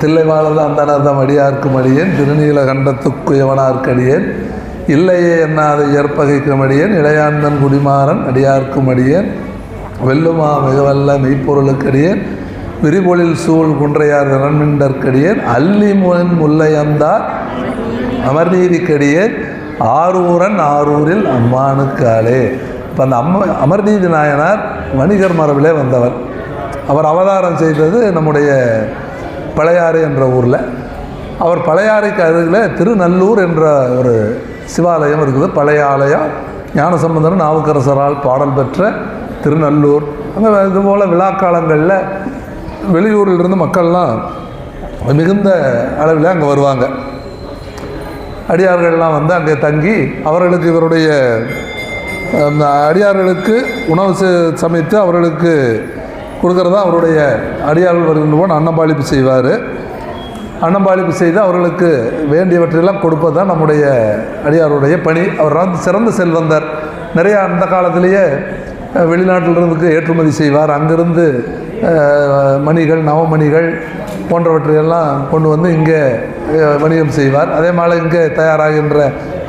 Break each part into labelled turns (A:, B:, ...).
A: தில்லைவாழல் அந்தனர்தம் அடியார்க்கும் அடியேன் திருநீலகண்டத்துக்குயவனார்க்கடியேன் இல்லையே என்னாத ஏற்பகைக்கும் அடியேன் இளையாந்தன் குடிமாறன் அடியார்க்கும் அடியேன் வெல்லுமா மிகவல்ல மெய்ப்பொருளுக்கடியேன் விரிபொழில் சூழ் குன்றையார் இரண்மிண்டற்கடியேன் அல்லிமுன் முல்லையந்தார் அமர்நீதிக்கடியேன் ஆரூரன் ஆரூரில் அம்மானுக்காலே. இப்போ அந்த அமர்நீதி நாயனார் வணிகர் மரபிலே வந்தவர். அவர் அவதாரம் செய்தது நம்முடைய பழையாறு என்ற ஊரில். அவர் பழையாறைக்கு அருகில் திருநல்லூர் என்ற ஒரு சிவாலயம் இருக்குது. பழைய ஆலயம், ஞானசம்பந்தர் நாவுக்கரசரால் பாடல் பெற்ற திருநல்லூர். அங்கே இதுபோல் விழாக்காலங்களில் வெளியூரிலிருந்து மக்கள்லாம் மிகுந்த அளவில் அங்கே வருவாங்க. அடியார்கள்லாம் வந்து அங்கே தங்கி அவர்களுக்கு இவருடைய அடியார்களுக்கு உணவு சமைத்து அவர்களுக்கு கொடுக்குறதா அவருடைய அடியார்கள் வருகின்ற போது அன்னம்பாளிப்பு செய்வார். அன்னம்பாளிப்பு செய்து அவர்களுக்கு வேண்டியவற்றையெல்லாம் கொடுப்பது தான் நம்முடைய அடியாருடைய பணி. அவர் வந்து சிறந்த செல்வந்தர். நிறையா அந்த காலத்திலேயே வெளிநாட்டிலிருந்து ஏற்றுமதி செய்வார். அங்கிருந்து மணிகள், நவமணிகள் போன்றவற்றையெல்லாம் கொண்டு வந்து இங்கே வணிகம் செய்வார். அதே மாதிரி இங்கே தயாராகின்ற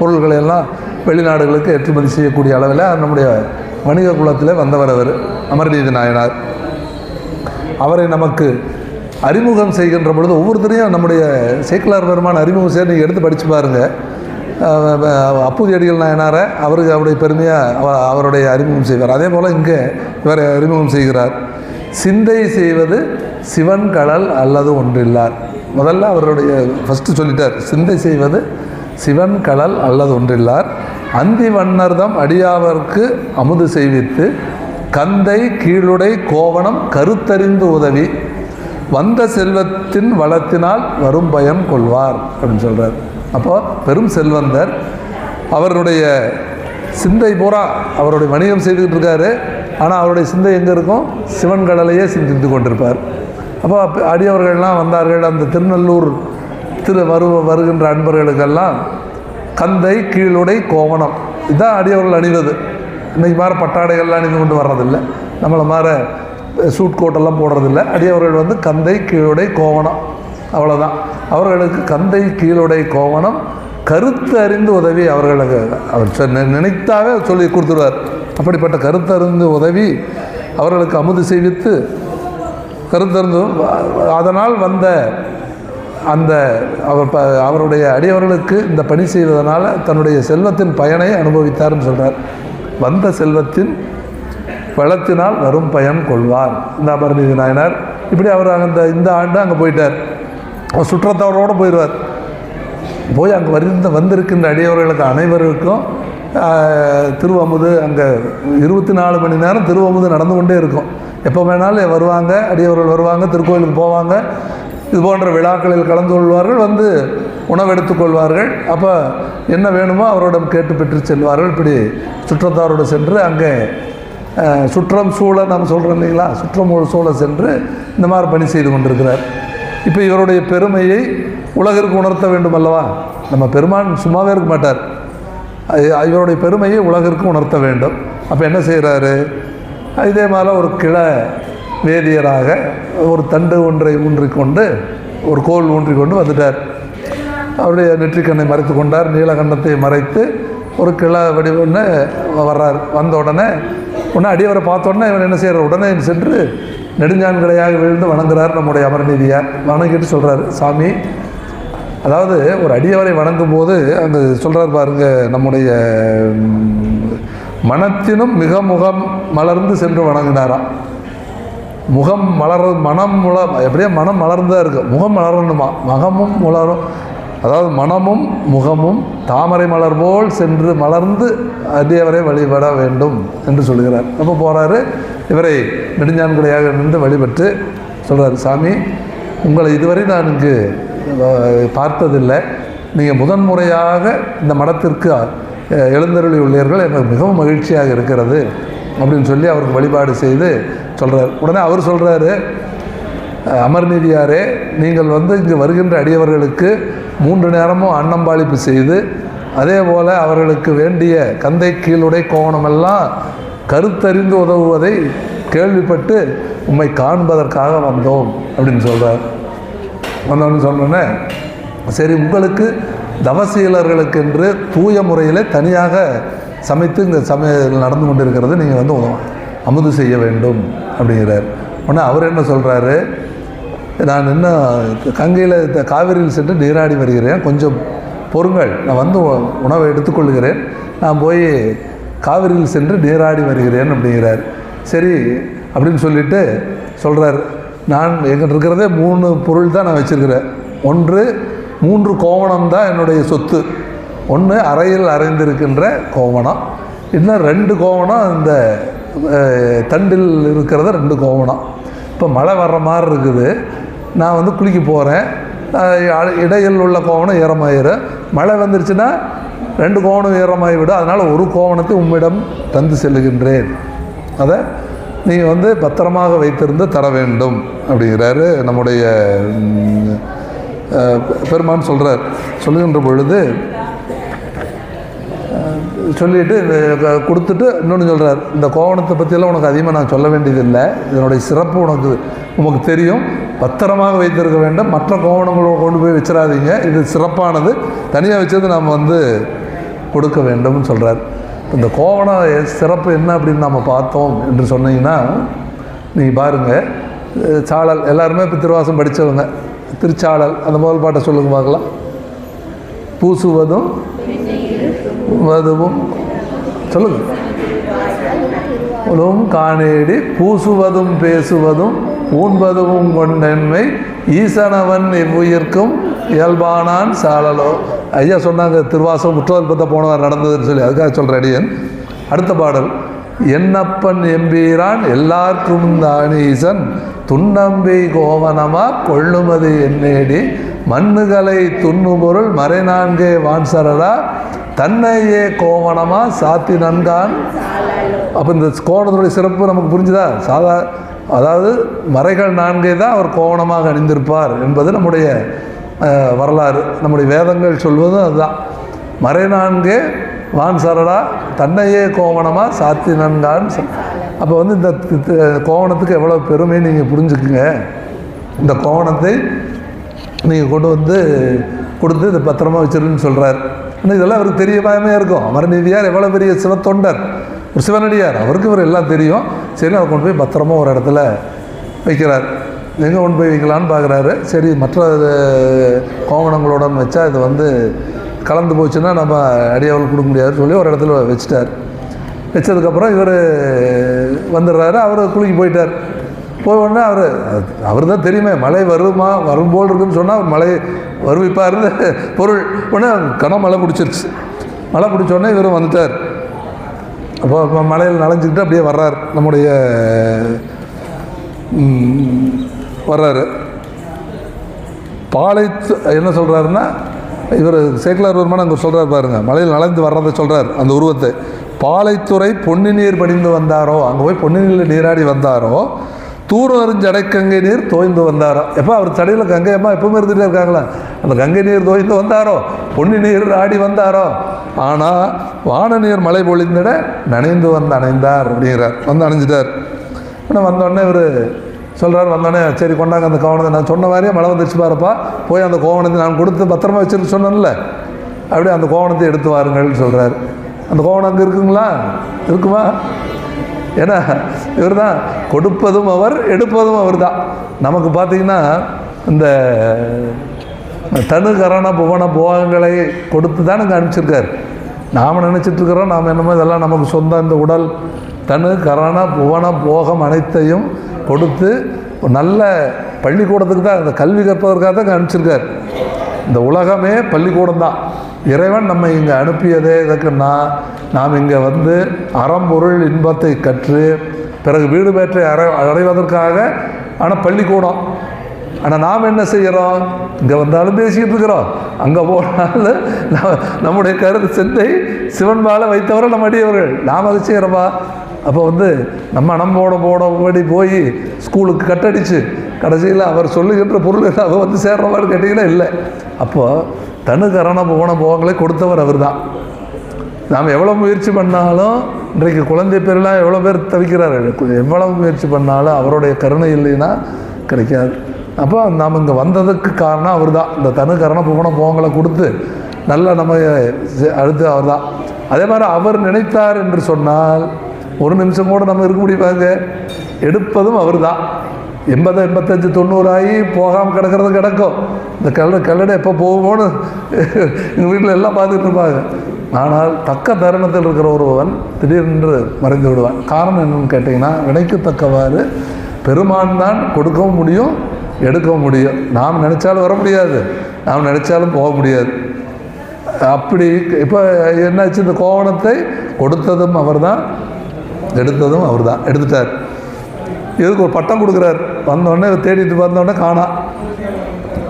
A: பொருள்களையெல்லாம் வெளிநாடுகளுக்கு ஏற்றுமதி செய்யக்கூடிய அளவில் நம்முடைய வணிக குலத்தில் வந்தவர் அவர் அமர்நீதி நாயனார். அவரை நமக்கு அறிமுகம் செய்கின்ற பொழுது ஒவ்வொருத்தரையும் நம்முடைய சேக்கிழார் பெருமான் அறிமுகம் செய்ய நீங்கள் எடுத்து படித்து பாருங்கள். அப்பூதியடிகள் நாயனாரை அவருக்கு அவருடைய பெருமையாக அவருடைய அறிமுகம் செய்வார். அதே போல் இங்கே இவரை அறிமுகம் செய்கிறார். சிந்தை செய்வது சிவன் கடல் அல்லது ஒன்றில்லார். முதல்ல அவருடைய ஃபஸ்ட்டு சொல்லிட்டார், சிந்தை செய்வது சிவன் கடல் அல்லது ஒன்றில்லார். அந்தி வண்ணர்தம் அடியாவர்க்கு அமுது செய்வித்து கந்தை கீழுடை கோவணம் கருத்தறிந்து உதவி வந்த செல்வத்தின் வளத்தினால் வரும் பயன் கொள்வார் அப்படின்னு சொல்கிறார். அப்போது பெரும் செல்வந்தர், அவருடைய சிந்தை பூரா அவருடைய வணிகம் செய்துக்கிட்டு இருக்காரு. ஆனால் அவருடைய சிந்தை எங்கே இருக்கும்? சிவன் கடலையே சிந்தித்து கொண்டிருப்பார். அப்போ அடியவர்கள்லாம் வந்தார்கள். அந்த திருநல்லூர் வருகின்ற அன்பர்களுக்கெல்லாம் கந்தை கீழுடை கோவணம் இதுதான் அடியவர்கள் அணிவது. இன்றைக்கி மாதிரி பட்டாடைகள்லாம் அணிந்து கொண்டு வர்றதில்லை, நம்மளை மாதிரி சூட் கோட்டெல்லாம் போடுறதில்லை. அடியவர்கள் வந்து கந்தை கீழுடை கோவணம், அவ்வளோதான். அவர்களுக்கு கந்தை கீழுடை கோவணம் கருத்து அறிந்து உதவி அவர்களுக்கு அவர் நினைத்தாவே சொல்லி கொடுத்துருவார். அப்படிப்பட்ட கருத்தறிந்து உதவி அவர்களுக்கு அமுது செய்வித்து கருத்தறிந்து அதனால் வந்த அந்த அவருடைய அடியவர்களுக்கு இந்த பணி செய்வதனால் தன்னுடைய செல்வத்தின் பயனை அனுபவித்தார்னு சொல்கிறார். வந்த செல்வத்தின் வளத்தினால் வரும் பயன் கொள்வார் இந்த அமர்நீதி நாயனார். இப்படி அவர் இந்த ஆண்டு அங்கே போயிட்டார். அவர் சுற்றத்தவரோடு போயிடுவார். போய் அங்கே வந்திருக்கின்ற அடியவர்களுக்கு அனைவருக்கும் திருவமுது அங்கே 24 மணி நேரம் திருவமுது நடந்து கொண்டே இருக்கும். எப்போ வேணாலும் வருவாங்க, அடியவர்கள் வருவாங்க, திருக்கோயிலுக்கு போவாங்க, இது போன்ற விழாக்களில் கலந்து கொள்வார்கள், வந்து உணவு எடுத்துக்கொள்வார்கள். அப்போ என்ன வேணுமோ அவரோடம் கேட்டு பெற்று செல்வார்கள். இப்படி சுற்றத்தாரோடு சென்று அங்கே சுற்றம் சூழ நாம் சொல்கிறோம் இல்லைங்களா, சுற்றம் சூழ சென்று இந்த மாதிரி பணி செய்து கொண்டிருக்கிறார். இப்போ இவருடைய பெருமையை உலகிற்கு உணர்த்த வேண்டும் அல்லவா? நம்ம பெருமான் சும்மாவே இருக்க மாட்டார். இவருடைய பெருமையை உலகிற்கு உணர்த்த வேண்டும். அப்போ என்ன செய்கிறாரு? இதே மாதிரி ஒரு கிளை வேதியராக ஒரு தண்டு ஒன்றை ஊன்றிக்கொண்டு ஒரு கோல் ஊன்றிக்கொண்டு வந்துட்டார். அவருடைய நெற்றிக்கண்ணை மறைத்து கொண்டார். நீலகண்டத்தை மறைத்து ஒரு கிளை வடிவன்னு வர்றார். வந்த உடனே அடியவரை பார்த்தோன்னே இவன் என்ன செய்கிறார்? உடனே சென்று நெடுஞ்சான்கடையாக விழுந்து வணங்குறார் நம்முடைய அமர்நீதியார். வணங்கிட்டு சொல்கிறார், சாமி, அதாவது ஒரு அடியவரை வணங்கும் போது அங்கே சொல்கிறார் பாருங்க, நம்முடைய மனத்தினும் மிக முகம் மலர்ந்து சென்று வணங்கினாராம். முகம் மனம் எப்படியே மனம் மலர்ந்தா இருக்கு, முகம் மலரணுமா, மகமும் மலரும், அதாவது மனமும் முகமும் தாமரை மலர் போல் சென்று மலர்ந்து அடியவரை வழிபட வேண்டும் என்று சொல்கிறார். அப்போ போகிறாரு, இவரை நெடுஞ்சான்கடையாக நின்று வழிபட்டு சொல்கிறார், சாமி, உங்களை இதுவரை நான் இங்கு பார்த்ததில்லை, நீங்கள் முதன்முறையாக இந்த மடத்திற்கு எழுந்தருளி உள்ளீர்கள், எனக்கு மிகவும் மகிழ்ச்சியாக இருக்கிறது அப்படின்னு சொல்லி அவருக்கு வழிபாடு செய்து சொல்கிறார். உடனே அவர் சொல்கிறாரு, அமர்நீதியாரே, நீங்கள் இங்கு வருகின்ற அடியவர்களுக்கு 3 நேரமும் அன்னம்பாளிப்பு செய்து அதே போல் அவர்களுக்கு வேண்டிய கந்தை கீழுடை கோவணமெல்லாம் கருத்தறிந்து உதவுவதை கேள்விப்பட்டு உம்மை காண்பதற்காக வந்தோம் அப்படின்னு சொல்கிறார். வந்தோன்னு சொன்னோன்னே, சரி உங்களுக்கு தவசீலர்களுக்கு என்று தூய முறையில் தனியாக சமைத்து இந்த சமையல் நடந்து கொண்டு இருக்கிறது, நீங்கள் வந்து அமுது செய்ய வேண்டும் அப்படிங்கிறார். உடனே அவர் என்ன சொல்கிறாரு, நான் இன்னும் கங்கையில் காவிரியில் சென்று நீராடி வருகிறேன், கொஞ்சம் பொறுங்கள், நான் வந்து உணவை எடுத்துக்கொள்கிறேன், நான் போய் காவிரியில் சென்று நீராடி வருகிறேன் அப்படிங்கிறார். சரி அப்படின்னு சொல்லிட்டு சொல்கிறார், நான் எங்கிட்ட இருக்கிறதே 3 பொருள் தான் நான் வச்சுருக்கிறேன். ஒன்று 3 கோவணம் தான் என்னுடைய சொத்து. ஒன்று அறையில் அறைந்திருக்கின்ற கோவணம், இன்னும் 2 கோவணம் இந்த தண்டில் இருக்கிறத 2 கோவணம். இப்போ மழை வர்ற மாதிரி இருக்குது, நான் வந்து குளிக்க போகிறேன், இடையில் உள்ள கோவணம் ஈரமாயிரும், மழை வந்துருச்சுன்னா 2 கோவணம் ஈரமாகிவிடும், அதனால் ஒரு கோவணத்தை உம்மிடம் தந்து செல்லுகின்றேன், அதை நீங்கள் வந்து பத்திரமாக வைத்திருந்து தர வேண்டும் அப்படிங்கிறாரு நம்முடைய பெருமான் சொல்கிறார். சொல்லுகின்ற பொழுது சொல்லிவிட்டு கொடுத்துட்டு இன்னொன்று சொல்கிறார், இந்த கோவணத்தை பற்றியெல்லாம் உனக்கு அதிகமாக நான் சொல்ல வேண்டியதில்லை, இதனுடைய சிறப்பு உனக்கு தெரியும், பத்திரமாக வைத்திருக்க வேண்டும், மற்ற கோவணங்களோட கொண்டு போய் வச்சிடாதீங்க, இது சிறப்பானது, தனியாக வச்சது நாம் வந்து கொடுக்க வேண்டும்னு சொல்கிறார். இந்த கோவண சிறப்பு என்ன அப்படின்னு நம்ம பார்த்தோம் என்று சொன்னீங்கன்னா, நீங்கள் பாருங்கள், சாழல் எல்லாருமே இப்போ திருவாசம் படித்தவங்க, திருச்சாழல் அந்த முதல் பாட்டை சொல்லுங்க பார்க்கலாம். பூசுவதும் வதுவும் சொல்லுங்க, காணேடி பூசுவதும் பேசுவதும் ஊன்பதுவும் கொண்டென்மை ஈசனவன் எவ்வுயிர்க்கும் இயல்பானான் சாழலோ. ஐயா சொன்னாங்க திருவாசம் முற்றோல்பத்தை போனவர் நடந்ததுன்னு சொல்லி, அதுக்காக சொல்கிற அடியன். அடுத்த பாடல், என்னப்பன் எம்பீரான் எல்லாருக்கும் தானீசன் துன்னம்பை கோவனமா கொள்ளுமது என்னேடி மண்ணுகளை துண்ணு பொருள் மறைநான்கே வான்சரரா தன்னையே கோவனமா சாத்தி நன்கான். அப்போ இந்த கோவணத்துடைய சிறப்பு நமக்கு புரிஞ்சுதா? அதாவது மறைகள் 4 தான் அவர் கோவணமாக அணிந்திருப்பார் என்பது நம்முடைய வரலாறு, நம்முடைய வேதங்கள் சொல்வதும் அதுதான். மறை 4 வான் சரடா தன்னையே கோவணமாக சாத்தி நன்கான். அப்போ வந்து இந்த கோவணத்துக்கு எவ்வளோ பெருமை நீங்கள் புரிஞ்சுக்குங்க. இந்த கோவணத்தை நீங்கள் கொண்டு வந்து கொடுத்து இதை பத்திரமா வச்சிருன்னு சொல்கிறார். ஆனால் இதெல்லாம் அவருக்கு தெரியவே இருக்கும். அமரநீதியார் எவ்வளோ பெரிய சிவத்தொண்டர், ஒரு சிவனடியார், அவருக்கு இவர் எல்லாம் தெரியும். சரி, அதை கொண்டு போய் பத்திரமா ஒரு இடத்துல வைக்கிறார். எங்கே கொண்டு போய் வைக்கலான்னு பார்க்குறாரு. சரி, மற்ற கோவணங்களுடன் வச்சா இது வந்து கலந்து போச்சுன்னா நம்ம அடியாவில் கொடுக்க முடியாதுன்னு சொல்லி ஒரு இடத்துல வச்சுட்டார். வச்சதுக்கப்புறம் இவர் வந்துடுறாரு. அவர் குளிக்க போயிட்டார். போய் உடனே அவர் தான் தெரியுமே, மழை வரும்போல் இருக்குன்னு சொன்னால் அவர் மழை வருவிப்பார்னு பொருள். உடனே கனமழை பிடிச்சிருச்சு. மழை பிடிச்சோடனே இவர் வந்துட்டார். அப்போ மலையில் நனைஞ்சிக்கிட்டு அப்படியே வர்றார். நம்முடைய வர்றாரு. என்ன சொல்கிறாருன்னா, இவர் சேக்கலார் பெருமான் அங்கே சொல்கிறார் பாருங்கள், மலையில் நனைந்து வர்றதை சொல்கிறார். அந்த உருவத்தை பாலைத்துறை பொன்னி நீர் படிந்து வந்தாரோ, அங்கே போய் பொன்னி நீரில் நீராடி வந்தாரோ, தூரறிஞ்சடை கங்கை நீர் தோய்ந்து வந்தாரோ. எப்போ அவர் தடையில் கங்கை அம்மா எப்பவுமே இருந்துகிட்டே இருக்காங்களா, அந்த கங்கை நீர் தோய்ந்து வந்தாரோ, பொன்னி நீர் ஆடி வந்தாரோ. ஆனால் வான நீர் மழை பொழிந்திட நனைந்து அணைந்தார் அப்படிங்கிறார். அணைஞ்சிட்டார். ஆனால் வந்தோடனே இவர் சொல்கிறார், வந்தோடனே சரி கொண்டாங்க அந்த கோவணத்தை, நான் சொன்ன மாதிரியே மழை வந்துருச்சு பாருப்பா, போய் அந்த கோவணத்தை நான் கொடுத்து பத்திரமா வச்சுருக்கு சொன்னேன்ல, அப்படியே அந்த கோவணத்தை எடுத்து வாருங்கள்னு சொல்கிறார். அந்த கோவணம் அங்கே இருக்குங்களா? இருக்குமா? ஏன்னா இவர் தான் கொடுப்பதும் அவர், எடுப்பதும் அவர் தான். நமக்கு பார்த்திங்கன்னா இந்த தனு கரண புவன போகங்களை கொடுத்து தான் இங்கே அனுப்பிச்சிருக்கார். நாம் நினச்சிட்ருக்கிறோம் நாம் என்னமோ இதெல்லாம் நமக்கு சொந்தம், இந்த உடல் தனு கரண புவன போகம் அனைத்தையும் கொடுத்து நல்ல பள்ளிக்கூடத்துக்கு தான், இந்த கல்வி கற்பதற்காக தான் இங்கே அனுப்பிச்சிருக்கார். இந்த உலகமே பள்ளிக்கூடம் தான். இறைவன் நம்ம இங்கே அனுப்பியதே இதுக்குன்னா நாம் இங்கே வந்து அறம்பொருள் இன்பத்தை கற்று பிறகு வீடு பேற்றை அடைவதற்காக. ஆனால் பள்ளிக்கூடம். ஆனால் நாம் என்ன செய்கிறோம், இங்கே வந்தாலும் பேசிக்கிட்டு இருக்கிறோம், அங்கே போனாலும் நம்முடைய கருத்து சிந்தை சிவன் மேலே வைத்தவரை நம்ம அடியவர்கள், நாம் அதை செய்கிறோமா? அப்போ வந்து நம்ம போடபடி போய் ஸ்கூலுக்கு கட்டடிச்சு கடைசியில் அவர் சொல்லுகின்ற பொருள் அவர் வந்து சேர்ற மாதிரி கேட்டிங்கன்னா இல்லை. அப்போது தனு கரண போன போகங்களை கொடுத்தவர் அவர் தான். நாம் எவ்வளோ முயற்சி பண்ணாலும், இன்றைக்கு குழந்தை பேரெலாம் எவ்வளோ பேர் தவிக்கிறார்கள், எவ்வளவு முயற்சி பண்ணாலும் அவருடைய கருணை இல்லைன்னா கிடைக்காது. அப்போ நாம் இங்கே வந்ததுக்கு காரணம் அவர் தான். இந்த தனுகரண புவன போகங்களை கொடுத்து நல்லா நம்ம அடுத்து அவர் தான். அதே மாதிரி அவர் நினைத்தார் என்று சொன்னால் ஒரு நிமிஷம் கூட நம்ம இருக்க முடியுமாங்க? எடுப்பதும் அவர் தான். 80, 85, 90 ஆகி போகாமல் கிடக்கிறது கிடக்கும். இந்த கல்லடை எப்போ போகுமோன்னு எங்கள் வீட்டில் எல்லாம் பார்த்துட்டு இருப்பாங்க. ஆனால் தக்க தருணத்தில் இருக்கிற ஒருவன் திடீரென்று மறைந்து விடுவான். காரணம் என்னன்னு கேட்டிங்கன்னா, வினைக்கு தக்கவாறு பெருமான் தான் கொடுக்கவும் முடியும், எடுக்கவும் முடியும். நாம் நினச்சாலும் வர முடியாது, நாம் நினச்சாலும் போக முடியாது. அப்படி இப்போ என்னாச்சு, இந்த கோவணத்தை கொடுத்ததும் அவர் தான், எடுத்ததும் அவர் தான். எடுத்துட்டார். இதுக்கு ஒரு பட்டம் கொடுக்குறார். வந்தோடனே தேடிட்டு வந்தோடனே காணா.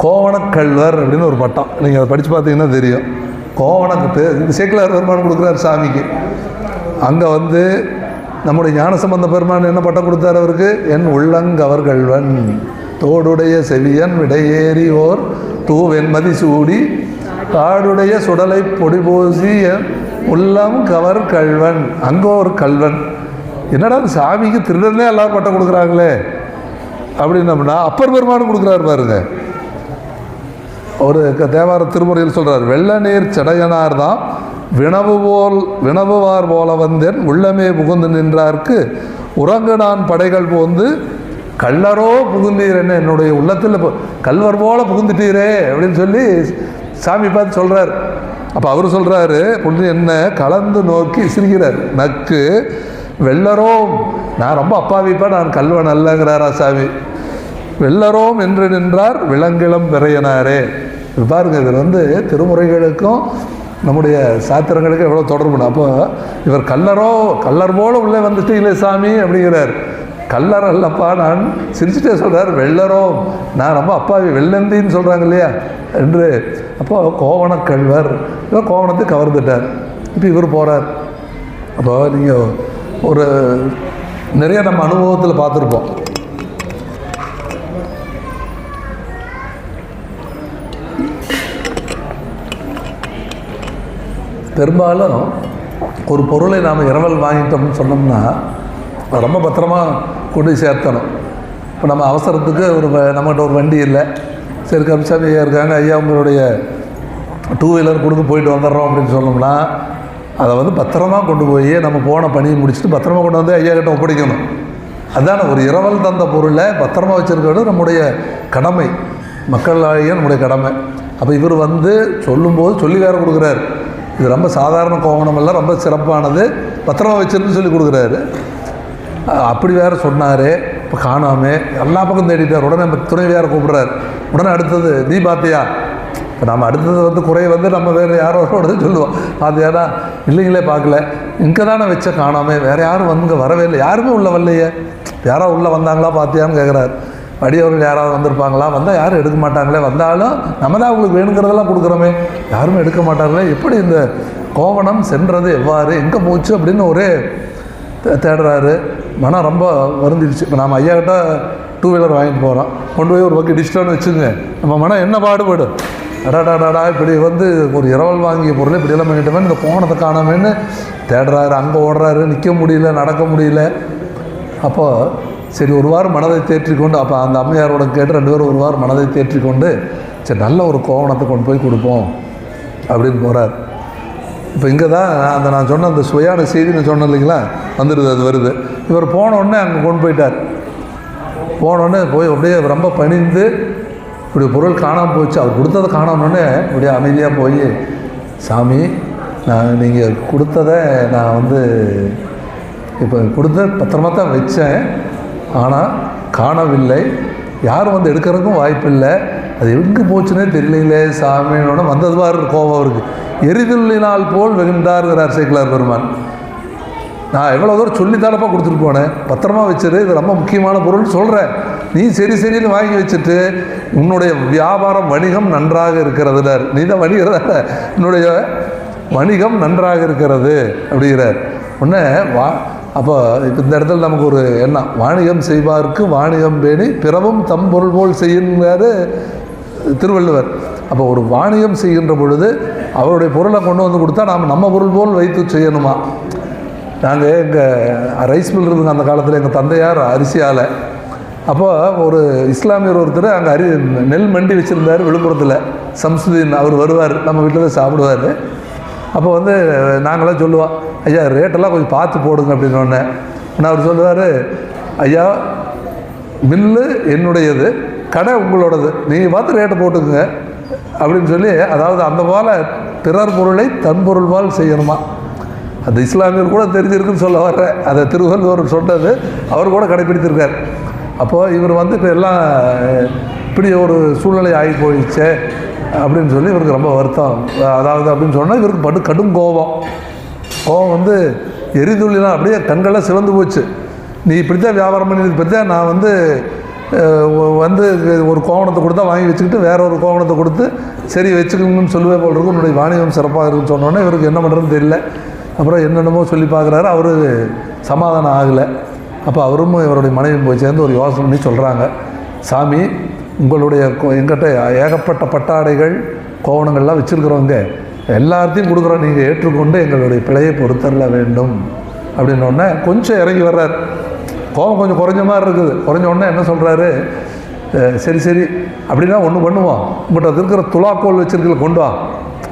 A: கோவணக்கல்வர் அப்படின்னு ஒரு பட்டம். நீங்கள் அதை படித்து பார்த்தீங்கன்னா தெரியும். கோவணக்கு இந்த சேக்கிலார் பெருமான் கொடுக்குறார் சாமிக்கு. அங்கே வந்து நம்முடைய ஞானசம்பந்த பெருமான் என்ன பட்டம் கொடுத்தார் அவருக்கு? என் உள்ளங்கவர் கல்வன் தோடுடைய செவியன் விடையேறி ஓர் தூவெண்மதி சூடி காடுடைய சுடலை பொடி போசி என் உள்ளம் கவர் கல்வன். அங்கே ஒரு கல்வன். என்னடா சாமிக்கு திருடனே எல்லாரும் பட்டம் கொடுக்குறாங்களே அப்படின்னம்னா அப்பர் பெருமானும் கொடுக்குறாரு பாருங்க. ஒரு தேவார திருமுறையில் சொல்கிறார், வெள்ள நீர் செடையனார் தான் வினவுவார் போல வந்தேன் உள்ளமே புகுந்து நின்றார்க்கு உறங்கு நான் படைகள் போந்து கல்லரோ புகுந்தீர் என்ன என்னுடைய உள்ளத்தில் கல்வர் போல புகுந்துட்டீரே அப்படின்னு சொல்லி சாமி பார்த்து சொல்கிறார். அப்போ அவர் சொல்கிறாரு, பொண்ணு என்ன கலந்து நோக்கி சிரிக்கிறார். நக்கு வெள்ளரோம், நான் ரொம்ப அப்பாவிப்பா, நான் கல்வன் அல்லங்கிறாரா சாமி. வெள்ளரோம் என்று நின்றார் விலங்கிளம் பிறையனாரே. பாருங்க, இதில் வந்து திருமுறைகளுக்கும் நம்முடைய சாத்திரங்களுக்கும் எவ்வளோ தொடர்புனா. அப்போ இவர் கல்லர் போல உள்ளே வந்துட்டீங்களே சாமி அப்படிங்கிறார். கல்லர் அல்லப்பா, நான் சிரிச்சுட்டே சொல்கிறார், வெள்ளரோம், நான் ரொம்ப அப்பாவி, வெள்ளந்தின்னு சொல்கிறாங்க இல்லையா என்று. அப்போ கோவணக்கல்வர், இவர் கோவணத்தை கவர்ந்துட்டார். இப்போ இவர் போகிறார். அப்போ நீங்கள் ஒரு நிறைய நம்ம அனுபவத்தில் பார்த்துருப்போம். பெரும்பாலும் ஒரு பொருளை நாம் இரவல் வாங்கிட்டோம்னு சொன்னோம்னா ரொம்ப பத்திரமா கொண்டு சேர்த்தணும். இப்போ நம்ம அவசரத்துக்கு நம்மகிட்ட ஒரு வண்டி இல்லை, சரி கம்சாமி ஐயா இருக்காங்க, ஐயா உங்களுடைய 2 வீலர் கொடுத்து போயிட்டு வந்துடுறோம் அப்படின்னு சொன்னோம்னா அதை வந்து பத்திரமா கொண்டு போய் நம்ம போன பணியை முடிச்சுட்டு பத்திரமா கொண்டு வந்து ஐயா கிட்ட ஒப்படைக்கணும். அதுதானே ஒரு இரவல் தந்த பொருளை பத்திரமா வச்சுருக்கிறது நம்முடைய கடமை, மக்களாகிய நம்முடைய கடமை. அப்போ இவர் வந்து சொல்லும்போது சொல்லி வேறு கொடுக்குறாரு, இது ரொம்ப சாதாரண கோவணம் எல்லாம் ரொம்ப சிறப்பானது, பத்திரமா வச்சிருந்து சொல்லி கொடுக்குறாரு. அப்படி வேறு சொன்னார். இப்போ காணாமே எல்லா பக்கம் தேடிட்டார். உடனே நம்ம துணை வேறு கூப்பிட்றாரு. உடனே அடுத்தது நீ பார்த்தியா? இப்போ நம்ம அடுத்தது வந்து குறை வந்து நம்ம வேறு யாரோட சொல்லுவோம், பார்த்தியானா? இல்லைங்களே பார்க்கல, இங்கே தானே வச்ச காணாமே, வேறு யாரும் வந்து இங்கே வரவே இல்லை, யாருமே உள்ளே வரலையே, யாரோ உள்ளே வந்தாங்களா பார்த்தியான்னு கேட்குறாரு. அடியவர்கள் யாராவது வந்திருப்பாங்களா? வந்தால் யாரும் எடுக்க மாட்டாங்களே, வந்தாலும் நம்ம தான் அவங்களுக்கு வேணுங்கிறதெல்லாம் கொடுக்குறோமே, யாருமே எடுக்க மாட்டாங்களே, எப்படி இந்த கோவணம் சென்றது, எவ்வாறு எங்கே போச்சு அப்படின்னு ஒரே தேடுறாரு. மனம் ரொம்ப வருந்திடுச்சு. இப்போ நாம் ஐயா கிட்ட 2 வீலர் வாங்கிட்டு போகிறோம், கொண்டு போய் ஒரு பக்கம் இடிச்சிட்டோன்னு வச்சுங்க, நம்ம மனம் என்ன பாடுபடும். அடாடாடாடா, இப்படி வந்து ஒரு இரவல் வாங்கிய பொருள் இப்படியெல்லாம் பண்ணிட்டோமே, இந்த கோவணத்தை காணாமேன்னு தேடுறாரு. அங்கே ஓடுறாரு, நிற்க முடியல, நடக்க முடியல. அப்போது சரி ஒரு வாரம் மனதை தேற்றிக்கொண்டு, அப்போ அந்த அம்மையாரோட கேட்டு 2 பேரும் ஒரு வாரம் மனதை தேற்றிக்கொண்டு சரி நல்ல ஒரு கோவணத்தை கொண்டு போய் கொடுப்போம் அப்படின்னு போகிறார். இப்போ இங்கே தான் அந்த நான் சொன்ன அந்த சுவையான செய்தி நான் சொன்னேன் இல்லைங்களா, வந்துடுது, அது வருது. இவர் போனோடனே அங்கே கொண்டு போயிட்டார். போனோடனே போய் அப்படியே ரொம்ப பணிந்து, இப்படி பொருள் காணாமல் போச்சு, அவர் கொடுத்ததை காணாமோடனே அப்படியே அமைதியாக போய், சாமி நான் நீங்கள் கொடுத்ததை நான் வந்து இப்போ கொடுத்த பத்திரமா தான் வச்சேன், ஆனால் காணவில்லை, யாரும் வந்து எடுக்கிறதுக்கும் வாய்ப்பில்லை, அது எங்கே போச்சுன்னே தெரியலைங்களே சாமியோட வந்தது மாதிரி கோபம் அவருக்கு. எரிதுள்ளினால் போல் வெகுண்டாருங்கிறார் சேக்கிலார் பெருமான். நான் எவ்வளோ தூரம் சொல்லி தானப்பா கொடுத்துட்டு போனேன், பத்திரமா வச்சிரு, இது ரொம்ப முக்கியமான பொருள் சொல்கிறேன், நீ சரின்னு வாங்கி வச்சுட்டு உன்னுடைய வியாபாரம் வணிகம் நன்றாக இருக்கிறதுனார். நீ தான் வணிகர்தான, உன்னுடைய வணிகம் நன்றாக இருக்கிறது அப்படிங்கிறார். உடனே அப்போ இப்போ இந்த இடத்துல நமக்கு ஒரு எண்ணம், வாணிகம் செய்வார்க்கு வாணிகம் பேணி பிறவும் தம் பொருள் போல் செய்யுங்கிறாரு திருவள்ளுவர். அப்போ ஒரு வாணிகம் செய்கின்ற பொழுது அவருடைய பொருளை கொண்டு வந்து கொடுத்தா நாம் நம்ம பொருள் போல் வைத்து செய்யணுமா. நாங்கள் எங்கள் ரைஸ் மில் இருந்துங்க அந்த காலத்தில், எங்கள் தந்தையார் அரிசி ஆலை. அப்போ ஒரு இஸ்லாமியர் ஒருத்தர் அங்கே நெல் மண்டி வச்சுருந்தார் விழுப்புரத்தில். சம்சுதீன் அவர் வருவார், நம்ம வீட்டில் தான் சாப்பிடுவார். அப்போ வந்து நாங்களாம் சொல்லுவோம், ஐயா ரேட்டெல்லாம் கொஞ்சம் பார்த்து போடுங்க அப்படின்னோடனே நான் அவர் சொல்லுவார், ஐயா மில்லு என்னுடையது, கடை உங்களோடது, நீங்கள் பார்த்து ரேட்டை போட்டுக்குங்க அப்படின்னு சொல்லி, அதாவது அந்த போல் பிறர் பொருளை தன் பொருள் போல் செய்யணுமா. அந்த இஸ்லாமியர் கூட தெரிஞ்சிருக்குன்னு சொல்ல வர்றேன். அதை திருவள்ளுவர் சொன்னது அவர் கூட கடைப்பிடித்திருக்கார். அப்போது இவர் வந்து இப்போ எல்லாம் இப்படி ஒரு சூழ்நிலை ஆகி போயிடுச்சே அப்படின்னு சொல்லி இவருக்கு ரொம்ப வருத்தம். அதாவது அப்படின்னு சொன்னால் இவருக்கு கடும் கோபம் வந்து எரிதுள்ளிலாம் அப்படியே கண்கள்லாம் சிவந்து போச்சு. நீ இப்படி தான் வியாபாரம் பண்ணி இப்படி தான் நான் வந்து ஒரு கோவணத்தை கொடுத்தா வாங்கி வச்சுக்கிட்டு வேற ஒரு கோவணத்தை கொடுத்து சரி வச்சுக்கணும்னு சொல்லுவே போல் இருக்கும், உன்னுடைய வாணிகம் சிறப்பாக இருக்குன்னு சொன்னோன்னே இவருக்கு என்ன பண்ணுறதுன்னு தெரியல. அப்புறம் என்னென்னமோ சொல்லி பார்க்குறாரு, அவர் சமாதானம் ஆகலை. அப்போ அவரும் இவருடைய மனைவியும் போய் சேர்ந்து ஒரு யோசனை பண்ணி சொல்கிறாங்க, சாமி உங்களுடைய எங்கிட்ட ஏகப்பட்ட பட்டாடைகள் கோவணங்கள்லாம் வச்சுருக்கிறவங்க எல்லாத்தையும் கொடுக்குறோம், நீங்கள் ஏற்றுக்கொண்டு எங்களுடைய பிழையை பொறுத்தரல வேண்டும் அப்படின்னோடனே கொஞ்சம் இறங்கி வர்றார். கோபம் கொஞ்சம் குறைஞ்ச மாதிரி இருக்குது. குறைஞ்ச உடனே என்ன சொல்கிறாரு, சரி சரி அப்படின்னா ஒன்று பண்ணுவோம், உங்கள்கிட்ட அது இருக்கிற துலாக்கோல் வச்சுருக்கல கொண்டு வா.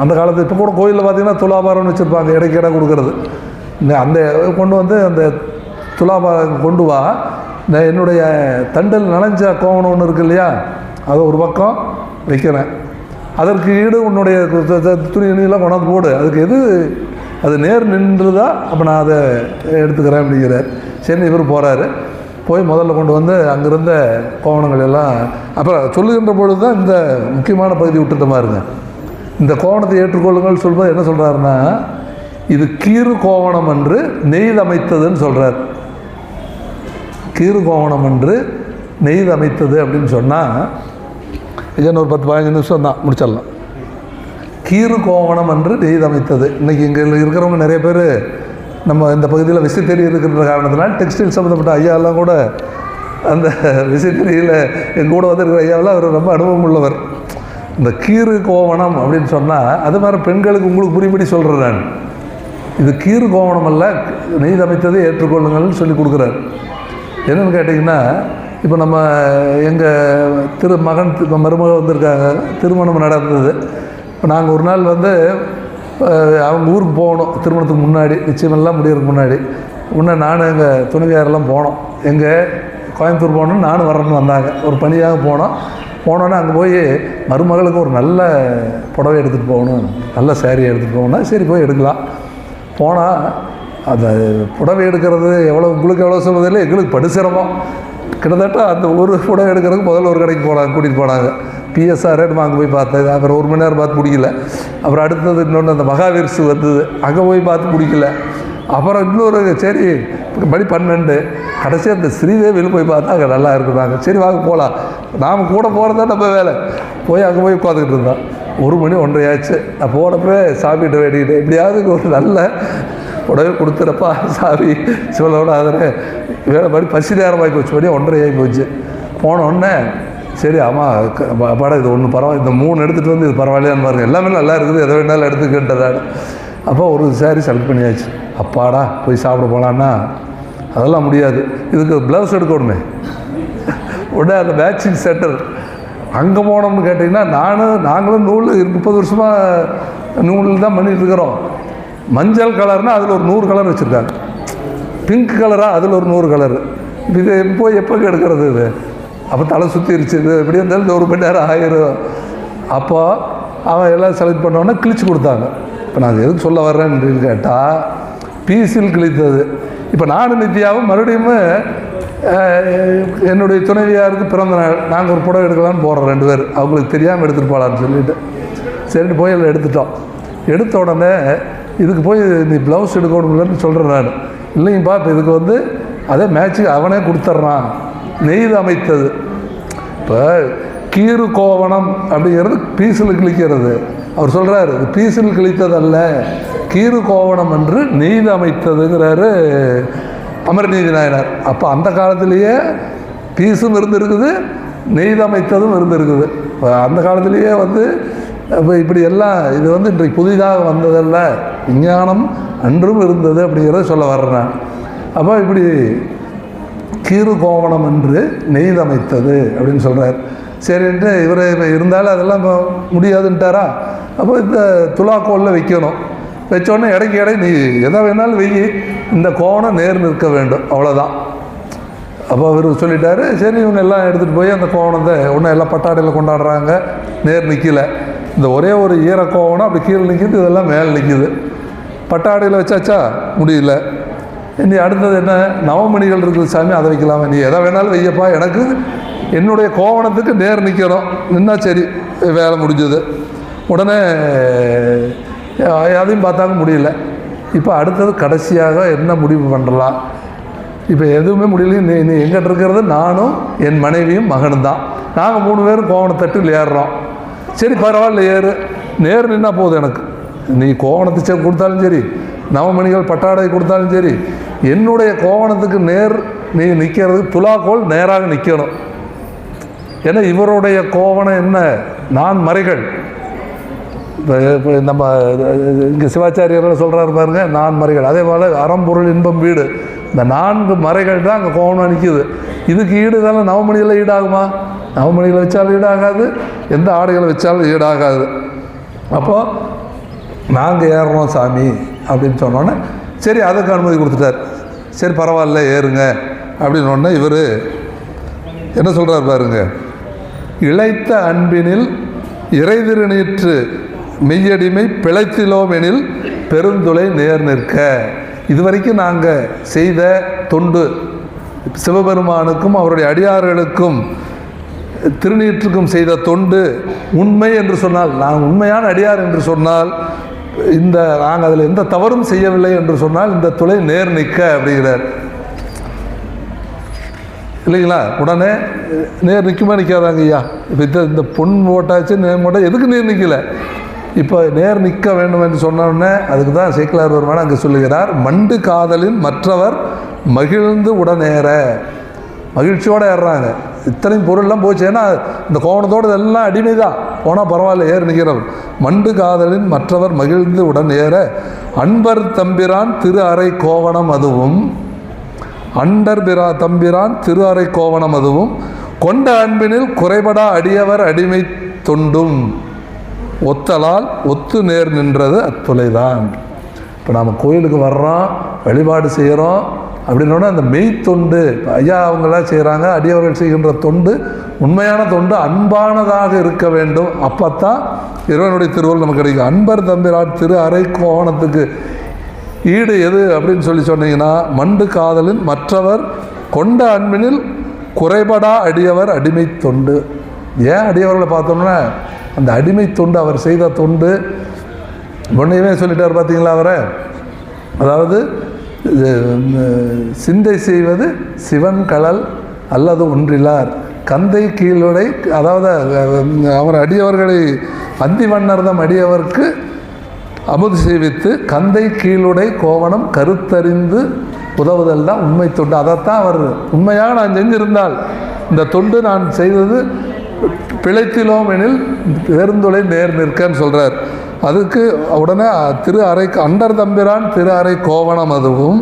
A: அந்த காலத்து இப்போ கூட கோயிலில் பார்த்தீங்கன்னா துலாபாரம்னு வச்சுருப்பாங்க, இடைக்கு இடம் கொடுக்குறது. அந்த கொண்டு வந்து அந்த துலாபாரம் கொண்டு வா. என்னுடைய தண்டல் நனைஞ்ச கோவணம் ஒன்று இருக்குது இல்லையா, அதை ஒரு பக்கம் வைக்கிறேன், அதற்கு ஈடு உன்னுடைய துணியெல்லாம் கொண்டாந்து போடு, அதுக்கு எது அது நேர் நின்றுதா அப்போ நான் அதை எடுத்துக்கிறேன் அப்படிங்கிறார். சரி இவர் போகிறாரு, போய் முதல்ல கொண்டு வந்து அங்கிருந்த கோவணங்கள் எல்லாம் அப்புறம் சொல்லுகின்ற பொழுது தான் இந்த முக்கியமான பகுதி விட்டுட்ட மாதிரிங்க. இந்த கோவணத்தை ஏற்றுக்கொள்ளுங்கள் சொல்வது என்ன சொல்கிறாருன்னா, இது கீறு கோவணம் என்று நெய்தமைத்ததுன்னு சொல்கிறார். கீறு கோவணம் என்று நெய்தமைத்தது அப்படின்னு சொன்னால் இதன் ஒரு 10-15 நிமிஷம் தான் முடிச்சிடலாம். கீறு கோவணம் என்று நெய்தமைத்தது. இன்றைக்கி இங்கே இருக்கிறவங்க நிறைய பேர் நம்ம இந்த பகுதியில் விசைத்தறி இருக்கிற காரணத்தினால் டெக்ஸ்டைல் சம்மந்தப்பட்ட ஐயாவெல்லாம் கூட அந்த விசைத்தறியில் எங்கள் கூட வந்துருக்கிற ஐயாவெல்லாம் அவர் ரொம்ப அனுபவம் உள்ளவர். இந்த கீறு கோவணம் அப்படின்னு சொன்னால் அது மாதிரி பெண்களுக்கு உங்களுக்கு புரியும்படி சொல்கிறேன் நான். இது கீறு கோவணம் அல்ல, நெய்தமைத்ததை ஏற்றுக்கொள்ளுங்கள்னு சொல்லி கொடுக்குறாரு. என்னென்னு கேட்டிங்கன்னா, இப்போ நம்ம எங்கள் மருமகள் வந்திருக்காங்க, திருமணம் நடந்தது. இப்போ நாங்கள் ஒரு நாள் வந்து அவங்க ஊருக்கு போகணும், திருமணத்துக்கு முன்னாடி, நிச்சயமெல்லாம் முடியறதுக்கு முன்னே நானும் எங்கள் துணைவியாரெல்லாம் போனோம். எங்கள் கோயம்புத்தூர் போகணுன்னு நானும் வரணும்னு வந்தாங்க, ஒரு பணியாக போனோன்னே அங்கே போய் மருமகளுக்கு ஒரு நல்ல புடவை எடுத்துகிட்டு போகணும், நல்ல சேரீ எடுத்துகிட்டு போகணுன்னா சரி போய் எடுக்கலாம். போனால் அந்த புடவை எடுக்கிறது உங்களுக்கு எவ்வளோ சொல்வதில்லை, எங்களுக்கு படுசிரமம். கிட்டத்தட்ட அந்த ஒரு புடவை எடுக்கிறதுக்கு முதல்ல ஒரு கடைக்கு கூட்டிகிட்டு போனாங்க, பிஎஸ்ஆர் நம்ம அங்கே போய் பார்த்தேன். அப்புறம் 1 மணி நேரம் பார்த்து பிடிக்கல. அப்புறம் அடுத்தது இன்னொன்று அந்த மகாவீர்ஸு வந்தது, அங்கே போய் பார்த்து பிடிக்கல. அப்புறம் இன்னொரு சரி மணி 12 கடைசி அந்த ஸ்ரீதேவியில் போய் பார்த்தா அங்கே நல்லா இருக்குறாங்க. சரி வாங்க போகலாம், நாம் கூட போகிறதா நம்ம வேலை. போய் அங்கே போய் உட்காந்துக்கிட்டு இருந்தோம். 1 மணி 1:30 ஆச்சு. நான் போனப்போ சாமிகிட்ட வேண்டிக்கிட்டேன், எப்படியாவது ஒரு நல்ல உடனே கொடுத்துறப்பா சாமி சிவலோட அதில் வேலை மாதிரி பசி நேரமாகி போச்சு, மணி 1:30 ஆகி போச்சு. போனோடனே சரி ஆமாம் அப்பாடா இது ஒன்று பரவாயில்ல, இந்த 3 எடுத்துகிட்டு வந்து இது பரவாயில்லையான்னு பாருங்கள், எல்லாமே நல்லா இருக்குது, எதை வேணாலும் எடுத்துக்கிட்டேன். அப்போ ஒரு சாரி செலக்ட் பண்ணியாச்சு. அப்பாடா போய் சாப்பிட போகலான்னா அதெல்லாம் முடியாது, இதுக்கு ப்ளவுஸ் எடுக்கணுமே. உடனே அந்த மேட்சிங் சென்டர் அங்கே போனோம்னு கேட்டிங்கன்னா நாங்களும் 30 வருஷமாக நூலில் தான் பண்ணிகிட்ருக்குறோம். மஞ்சள் கலர்னால் அதில் ஒரு 100 கலர் வச்சுருக்காங்க, பிங்க் கலராக அதில் ஒரு 100 கலரு. இது போய் எப்போ எடுக்கிறது இது? அப்போ தலை சுற்றிருச்சு. இது எப்படி இருந்தாலும் இந்த 1 மணி நேரம் ஆயிரும். அப்போ அவன் எல்லாம் செலக்ட் பண்ணோன்னே கிழிச்சு கொடுத்தாங்க. இப்போ நான் எதுக்கு சொல்ல வர்றேன்னு கேட்டால், பீஸில் கிழித்தது. இப்போ நானும் நித்யாவும் மறுபடியும் என்னுடைய துணைவியாருக்கு பிறந்த நாள், நாங்கள் ஒரு புடவை எடுக்கலான்னு போகிறோம் 2 பேர், அவங்களுக்கு தெரியாமல் எடுத்துகிட்டு போகலான்னு சொல்லிவிட்டு சரிட்டு போய் எல்லாம் எடுத்துட்டோம். எடுத்த உடனே இதுக்கு போய் நீ ப்ளவுஸ் எடுக்கணும்லன்னு சொல்கிறேன் நான். இல்லைங்கப்பா இப்போ இதுக்கு வந்து அதே மேட்சுக்கு அவனே கொடுத்துட்றான், நெய்து அமைத்தது. இப்போ கீறு கோவணம் அப்படிங்கிறது பீஸில் கிழிக்கிறது. அவர் சொல்கிறார் இது பீஸில் கிழித்ததல்ல, கீறு கோவணம் என்று நெய்து அமைத்ததுங்கிறாரு அமரநீதி நாயனார். அப்போ அந்த காலத்திலேயே பீஸும் இருந்திருக்குது, நெய்து அமைத்ததும் இருந்திருக்குது. இப்போ அந்த காலத்திலேயே வந்து இப்போ இப்படி எல்லாம் இது வந்து இன்றைக்கு புதிதாக வந்ததல்ல, விஞ்ஞானம் அன்றும் இருந்தது அப்படிங்கிறத சொல்ல வர்றேன். அப்போ இப்படி கீறு கோவணம் என்று நெய்தமைத்தது அப்படின்னு சொல்கிறார். சரின்ட்டு இவர் இருந்தாலும் அதெல்லாம் இப்போ முடியாதுன்ட்டாரா. அப்போ இந்த துலாக்கோலில் வைக்கணும். வச்சோடனே இடைக்கு நீ எதை வேணாலும் வெயி, இந்த கோவணம் நேர் நிற்க வேண்டும், அவ்வளோதான். அப்போ அவர் சொல்லிட்டாரு. சரி, இவங்க எல்லாம் எடுத்துகிட்டு போய் அந்த கோவணத்தை ஒன்றும் எல்லாம் பட்டாடையில் கொண்டாடுறாங்க. நேர் நிற்கலை. இந்த ஒரே ஒரு ஈர கோவணம் அப்படி கீழே நிற்கிது, இதெல்லாம் மேலே நிற்கிது. பட்டாடையில் வச்சாச்சா முடியல. நீ அடுத்தது என்ன, நவமணிகள் இருக்குது சாமி, அதை வைக்கலாமா? நீ எதை வேணாலும் வையப்பா, எனக்கு என்னுடைய கோவணத்துக்கு நேர் நிற்கணும். நின்னா சரி, வேலை முடிஞ்சது. உடனே அதையும் பார்த்தாங்க, முடியல. இப்போ அடுத்தது கடைசியாக என்ன முடிவு பண்ணலாம்? இப்போ எதுவுமே முடியல. நீ எங்கிட்ட இருக்கிறது நானும் என் மனைவியும் மகனும் தான். நாங்கள் 3 பேரும் கோவணத்தட்டில் ஏறுறோம். சரி பரவாயில்ல, ஏறு, நேர் நின்னா போதும் எனக்கு. நீ கோவணத்தை கொடுத்தாலும் சரி, நவமணிகள் பட்டாடை கொடுத்தாலும் சரி, என்னுடைய கோவணத்துக்கு நேர் நீ நிற்கிறதுக்கு துலாக்கோல் நேராக நிற்கணும். ஏன்னா இவருடைய கோவணம் என்ன, நான் மறைகள். இப்போ நம்ம இங்கே சிவாச்சாரியர்கள் சொல்கிறாரு பாருங்க, நான் மறைகள். அதே போல் அறம்பொருள் இன்பம் வீடு, இந்த 4 மறைகள் தான் அங்கே கோவணம் நிற்கிது. இதுக்கு ஈடு தானே நவமணிகளை ஈடாகுமா? நவமணிகளை வச்சாலும் ஈடாகாது, எந்த ஆடைகளை வச்சாலும் ஈடாகாது. அப்போது நாங்கள் ஏறுறோம் சாமி அப்படின்னு சொன்னோன்னே சரி, அதுக்கு அனுமதி கொடுத்துட்டார். சரி பரவாயில்ல, ஏறுங்க அப்படின்னோடனே இவர் என்ன சொல்கிறார் பாருங்க, இழைத்த அன்பினில் இறைதிருநீற்று மெய்யடிமை பிழைத்திலோமெனில் பெருந்துளை நேர் நிற்க. இதுவரைக்கும் நாங்கள் செய்த தொண்டு, சிவபெருமானுக்கும் அவருடைய அடியார்களுக்கும் திருநீற்றுக்கும் செய்த தொண்டு உண்மை என்று சொன்னால், நான் உண்மையான அடியார் என்று சொன்னால், இந்த நாங்கள் அதில் எந்த தவறும் செய்யவில்லை என்று சொன்னால் இந்த துளை நேர் நிற்க அப்படிங்கிறார் இல்லைங்களா? உடனே நேர் நிற்குமா நிற்காதாங்க ஐயா? இப்போ இந்த பொன் ஓட்டாச்சு நேர் போட்டால் எதுக்கு நேர் நிற்கலை? இப்போ நேர் நிற்க வேண்டும் என்று சொன்னோடனே அதுக்கு தான் சேக்கிழார் பெருமான் அங்கே சொல்லுகிறார், மண்டு காதலின் மற்றவர் மகிழ்ந்து உடனேற. மகிழ்ச்சியோடு ஏறுறாங்க. இத்தனையும் பொருள்லாம் போச்சு. ஏன்னா இந்த கோவணத்தோடு இதெல்லாம் அடிமை தான். போனால் பரவாயில்ல, ஏறு நிற்கிறவர். மண்டு காதலின் மற்றவர் மகிழ்ந்து உடன் ஏற அன்பர் தம்பிரான் திரு அறை கோவணம் அதுவும், அண்டர் தம்பிரான் திரு அறை கோவணம் அதுவும், கொண்ட அன்பினில் குறைபடா அடியவர் அடிமை தொண்டும் ஒத்தலால் ஒத்து நேர் நின்றது அத்துளைதான். இப்போ நாம் கோயிலுக்கு வர்றோம், வழிபாடு செய்கிறோம் அப்படின்னோடனே அந்த மெய் தொண்டு ஐயா அவங்களாம் செய்கிறாங்க. அடியவர்கள் செய்கின்ற தொண்டு உண்மையான தொண்டு, அன்பானதாக இருக்க வேண்டும். அப்போத்தான் இறைவனுடைய திருவருள் நமக்கு கிடைக்கும். அன்பர் தம்பிரான் திரு அறை கோவணத்துக்கு ஈடு எது அப்படின்னு சொன்னீங்கன்னா, மண்டு காதலின் மற்றவர் கொண்ட அன்பினில் குறைபடா அடியவர் அடிமை தொண்டு. ஏன் அடியவர்களை பார்த்தோம்னா அந்த அடிமை தொண்டு, அவர் செய்த தொண்டு. ஒன்றையுமே சொல்லிட்டார் பார்த்தீங்களா அவரை. அதாவது சிந்தை செய்வது சிவன் கழல் அல்லது ஒன்றிலார் கந்தை கீழுடை. அதாவது அவர் அடியவர்களை அந்தி வண்ணர்தம் அடியவர்க்கு அமுது செய்வித்து கந்தை கீழுடை கோவணம் கருத்தறிந்து உதவுதல் தான் உண்மை தொண்டு. அதைத்தான் அவர் உண்மையாக நான் செஞ்சிருந்தால் இந்த தொண்டு நான் செய்தது பிழைத்திலோம் எனில் பெருந்துளை நேர் நிற்கன்னு சொல்கிறார். அதுக்கு உடனே திரு அறை அண்டர் தம்பிரான் திரு அறை கோவணம் அதுவும்,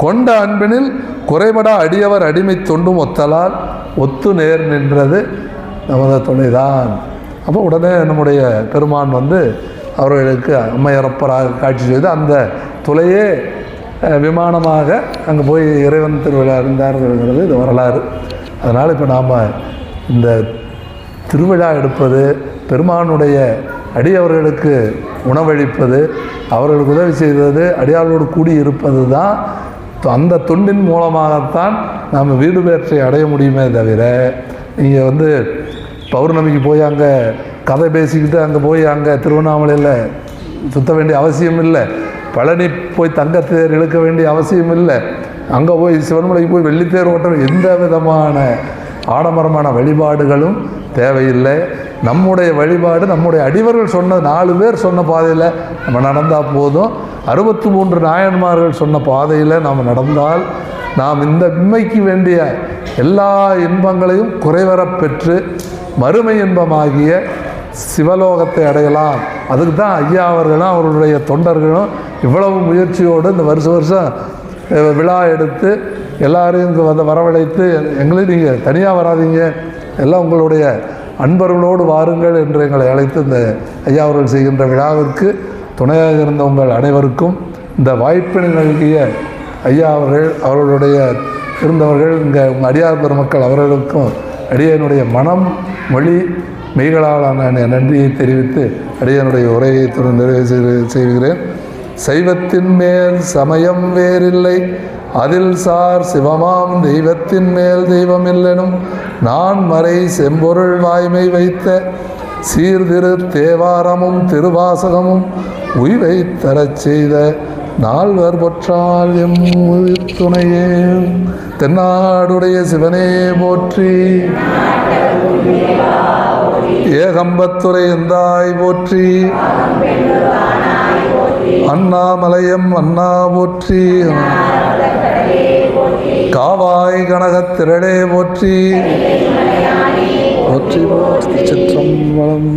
A: கொண்ட அன்பினில் குறைபடா அடியவர் அடிமை தொண்டும் ஒத்தலால் ஒத்து நேர் நின்றது நமது துணைதான். அப்போ உடனே நம்முடைய பெருமான் அவர்களுக்கு அம்மையரப்பராக காட்சி செய்து அந்த துளையே விமானமாக அங்கே போய் இறைவன் திருவிழா இருந்தார்ங்கிறது இது வரலாறு. அதனால் இப்போ நாம் இந்த திருவிழா எடுப்பது, பெருமானுடைய அடியவர்களுக்கு உணவளிப்பது, அவர்களுக்கு உதவி செய்வது, அடியார்களோடு கூடி இருப்பது தான். அந்த தொண்டின் மூலமாகத்தான் நாம் வீடு பேற்றை அடைய முடியுமே தவிர, நீங்கள் பௌர்ணமிக்கு போய் அங்கே கதை பேசிக்கிட்டு அங்கே போய் அங்கே திருவண்ணாமலையில் சுற்ற வேண்டிய அவசியம் இல்லை. பழனி போய் தங்கத்தேர் இழுக்க வேண்டிய அவசியம் இல்லை. அங்கே போய் சிவன்மலைக்கு போய் வெள்ளித்தேர் ஓட்ட எந்த விதமான ஆடம்பரமான வழிபாடுகளும் தேவையில்லை. நம்முடைய வழிபாடு நம்முடைய அடிவர்கள் சொன்ன 4 பேர் சொன்ன பாதையில் நம்ம நடந்தால் போதும். 63 நாயன்மார்கள் சொன்ன பாதையில் நாம் நடந்தால் நாம் இந்த இன்மைக்கு வேண்டிய எல்லா இன்பங்களையும் குறைவரப் பெற்று மறுமை இன்பமாகிய சிவலோகத்தை அடையலாம். அதுக்கு தான் ஐயா அவர்களும் அவர்களுடைய தொண்டர்களும் இவ்வளவு முயற்சியோடு இந்த வருஷம் விழா எடுத்து எல்லாரையும் இங்கே வரவழைத்து எங்களையும் நீங்கள் தனியாக வராதீங்க, எல்லாம் உங்களுடைய அன்பர்களோடு வாருங்கள் என்று எங்களை அழைத்து இந்த ஐயா அவர்கள் செய்கின்ற விழாவிற்கு துணையாக இருந்த உங்கள் அனைவருக்கும் இந்த வாய்ப்பினை நல்கிய ஐயா அவர்களுடைய இருந்தவர்கள் இங்கே உங்கள் அடியார் பெருமக்கள் அவர்களுக்கும் அடியனுடைய மனம் மொழி மெய்களாலான நன்றியை தெரிவித்து அடியனுடைய உரையை நிறைவு செய்கிறேன். சைவத்தின் மேல் சமயம் வேறில்லை, அதில் சார் சிவமாம் தெய்வத்தின் மேல் தெய்வம் இல்லெனும் நான் மறை செம்பொருள் வாய்மை வைத்த சீர்திரு தேவாரமும் திருவாசகமும் உய்வை தரச் செய்த நால்வர் பொற்றால் எம் உயிர் துணையே. தென்னாடுடைய சிவனே போற்றி, ஏகம்பத்துரை எந்தாய் போற்றி, அண்ணாமலையம் அண்ணா போற்றி, காவாய் கனகத்திரளே போற்றி போற்றி. சிற்றம்பலம்.